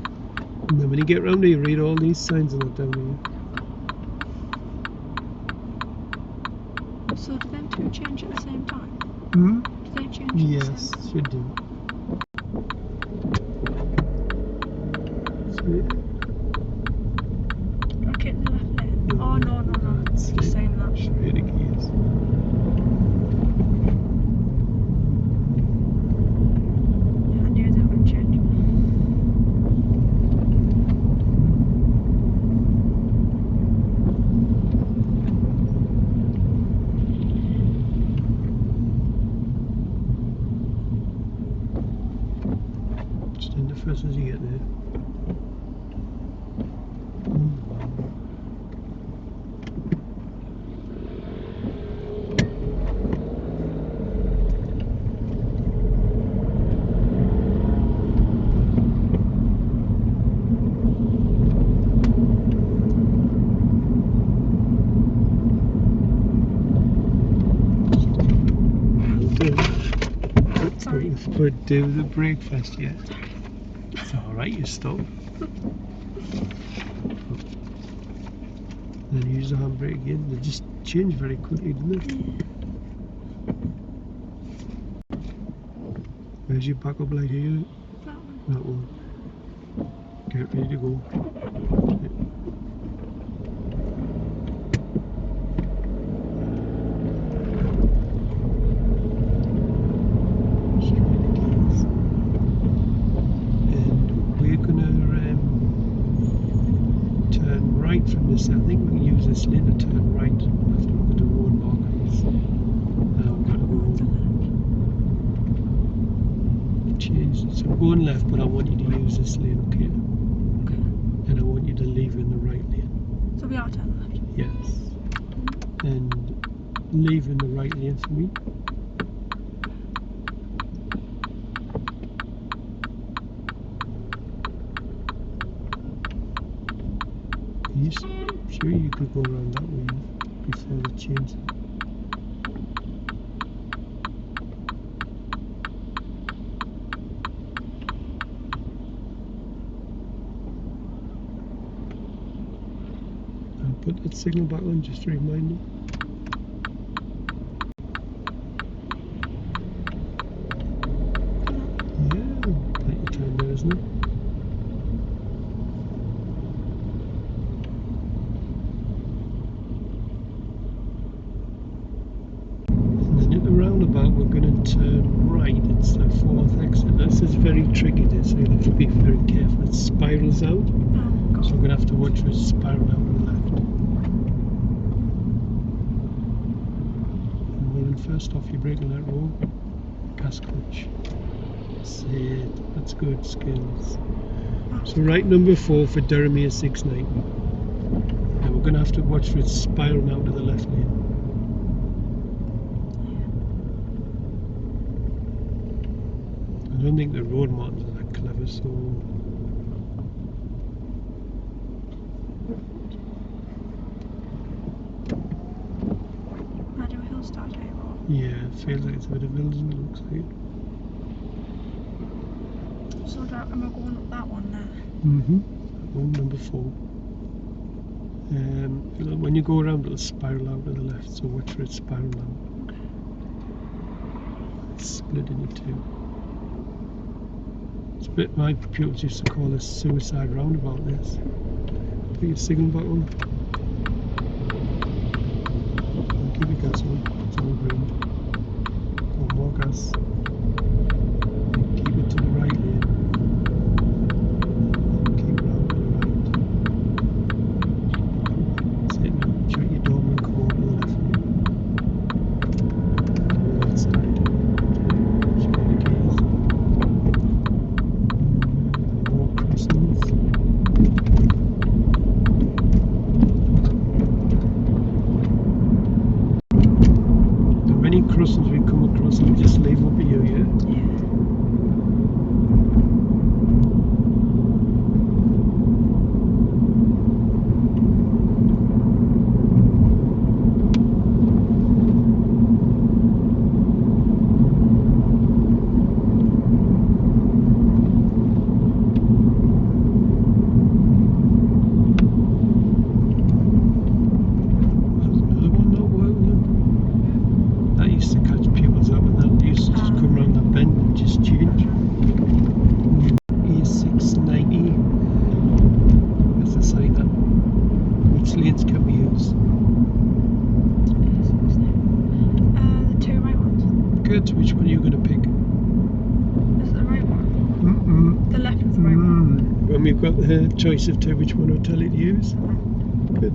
And then when you get round there, you read all these signs and that down here. So do them two change at the same time? Hmm? Do they change at Yes, the same time? should do. Sweet. Okay, the left lane. Oh no. That's Just it. saying that. Straight to gears. I knew they were going to change. Just in the first as you get there. Sorry. But do the breakfast yet? It's alright, you stop. And then use the handbrake again. They just change very quickly, don't they? Where's your backup light here? That one. That one. Get ready to go. From this, I think we can use this lane to turn right after look at the road markers. Now we've got to go change. So I'm going left, but I want you to use this lane, okay? Okay. And I want you to leave in the right lane. So we are turning left? Yes. And leave in the right lane for me. Yes. Sure, you could go around that way before the change. I'll put that signal back on just to remind you. Yeah, let you turn there, isn't it? Roundabout, we're going to turn right. It's the fourth exit. This is very tricky, this, so you'll have to be very careful. It spirals out, so we're going to have to watch for it spiral out to the left. And well, then first off, you brake on that roll, gas clutch. That's it. That's good skills. So right number 4 for Debrief 690. Now we're going to have to watch for it spiraling out to the left lane. I don't think the road markings are that clever, so... I do a hill start here, or? Yeah, it feels like it's a bit of a hill, doesn't it? Looks like it. So am I going up that one there? One, number 4. When you go around, it'll spiral out to the left, so watch for it spiral out. It's split into two. It's a bit my pupils used to call this suicide roundabout, this. Put your signal back on. And keep your gas on, it's all green. Or more gas. And keep it to the right lane. And keep round to the right. That's it now. Shut your door and come over to the left lane. Go that side. Shut the keys. More crossings. The many crossings we come across, we just leave up here, yeah? Which one are you going to pick? Is it the right one? The left is the right one. When we've got the choice of two, which one will tell it to use? Good.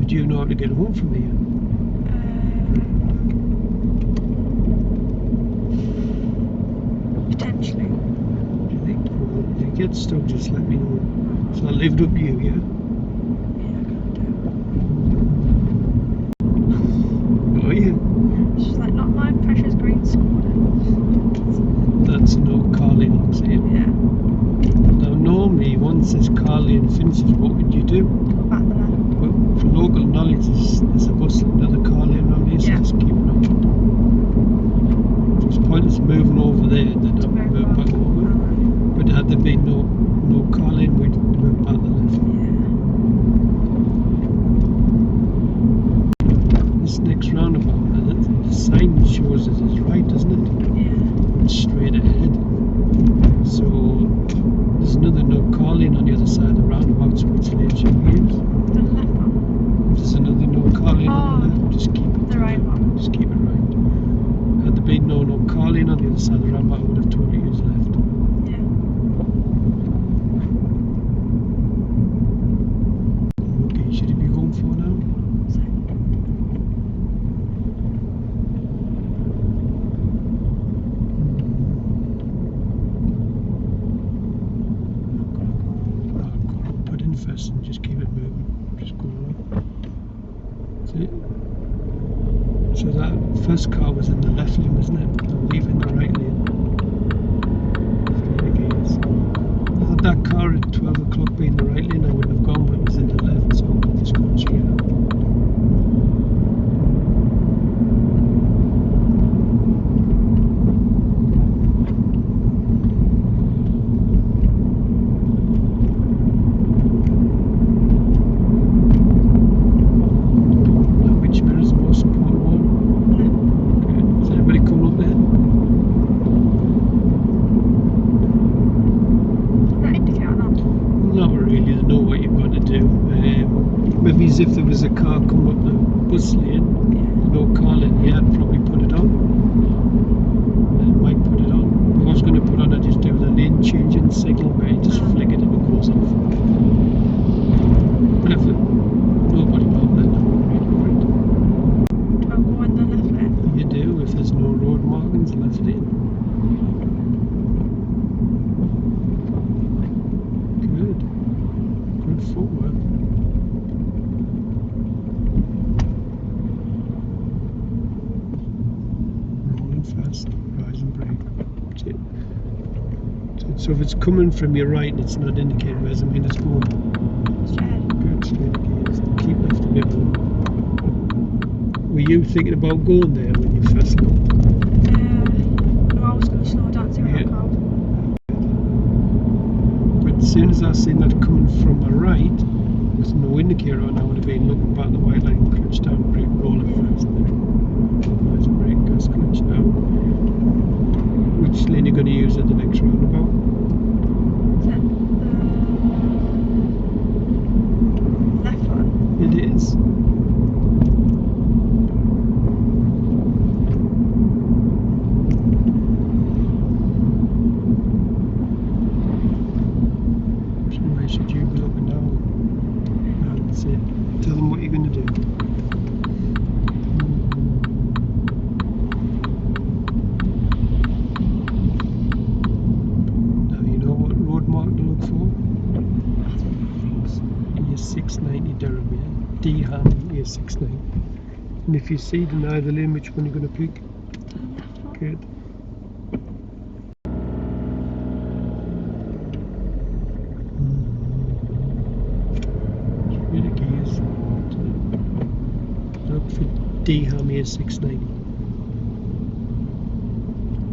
Do you know how to get home from here? Potentially. Do you think? Well, if you get stuck, just let me know. So I'll leave it up to you, yeah? Yeah, I can't do it. Oh, yeah? It's just like not my pressure. shows us is right, doesn't it? Yeah. It's straight ahead. So there's another no car lane on the other side of the roundabout, so which lane should we use? The left one. If there's another no car lane on the left, just keep it The to right one. Just keep it right. Had there been no car lane on the other side of the roundabout, I would have told you to use left. Yeah. Okay, should it be going for now? So, Put in first and just keep it moving. Just go along. See? So that first car was in the left lane, wasn't it? I'm leaving the right lane. Had that car at 12 o'clock been the right lane, I wouldn't have gone, but it was in the left, so I'm just going straight up. Which mirror is the most important one? Good. Is anybody coming up there? that indicator now. Not really, they know what you've got to do. Maybe as if there was a car coming up the bus lane, Yeah. no car lane, yeah, I'd probably put it on. Might put it on. If I was going to put on, I'd just do the lane changing signal where you just flick it and it goes off. But if nobody around, then I wouldn't really worry. Do I go in the left lane? You do, if there's no road markings, left lane. Good. Good footwork. Rolling fast, rise and brake. That's it. So if it's coming from your right and it's not indicating where's it mean it's going. Straight. Good, straight gears. Keep left a bit more. Were you thinking about going there when you first looked? No, I was going to slow down to Yeah. get back out. But as soon as I seen that coming from my right, with no indicator on, I would have been looking back at the white line, clutch down, brake, roll it first. Rise and brake, gas, clutch down. Which lane are you going to use at the next roundabout? Is it the left one? It is. So where should you be looking now? That's it. Tell them what you're going to do. Now you know what road mark to look for? Year 690 Durham, yeah. D-Ham, year 690. And if you see in either lane, which one you're going to pick? The left one. Good. Really gears. Look for D-Ham, year 690.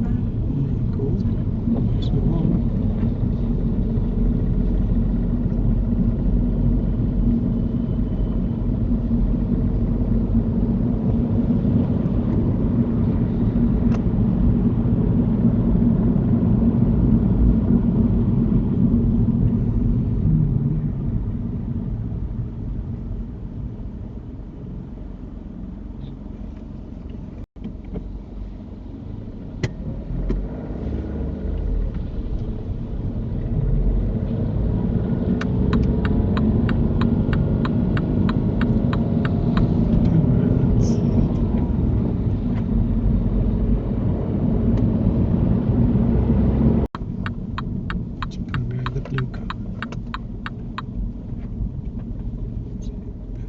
There you go. That's the one.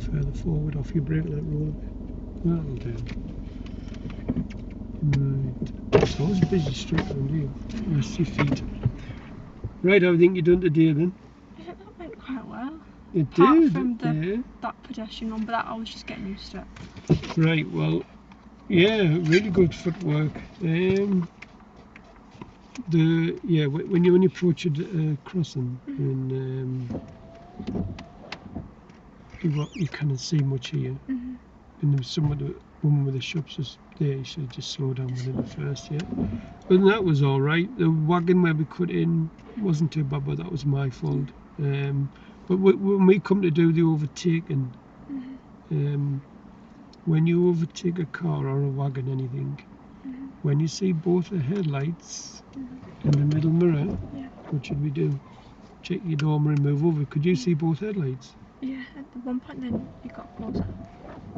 Further forward, off your brake, let it roll a bit. That'll do. Right. It's always a busy street around here. Rest your feet. Right, how do you think you're done today then? I think that went quite well. It Apart did. from the Yeah. that pedestrian one, but that I was just getting used to it. Right, well, yeah, really good footwork. When you approach a crossing, and you cannot see much here. Mm-hmm. And there was someone woman with the shops was there. You should just slow down within the first, yeah. But that was all right. The wagon where we cut in wasn't too bad, but that was my fault. But when we come to do the overtaking, when you overtake a car or a wagon, anything, when you see both the headlights and the middle mirror, what should we do? Check your door mirror and move over. Could you see both headlights? Yeah, at one point then you got closer.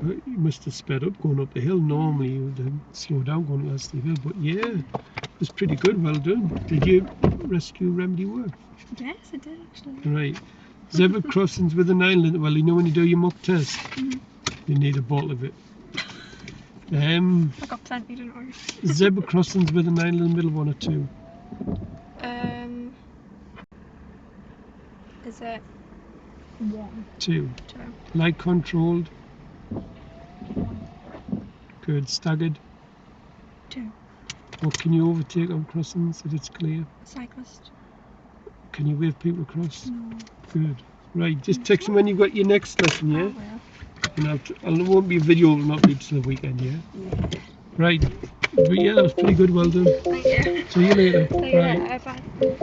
But you must have sped up going up the hill. Normally you would slow down going up that steep hill. But yeah, it was pretty good. Well done. Did you rescue remedy work? Yes, I did actually. Right. Zebra crossings with an island. Well, you know when you do your mock test, you need a bottle of it. I got plenty, don't worry. Zebra crossings with an island in the middle, 1 or 2? Is it 1? 2. 2. Light controlled. 1. Good. Staggered. 2. What can you overtake on crossings if it's clear? Cyclist. Can you wave people across? No. Good. Right. Just text me when you've got your next lesson, yeah? I will. And it won't be a video, it will not be till the weekend, yeah? Right. But yeah, that was pretty good. Well done. Thank you. See you later. See you Bye. later. Bye.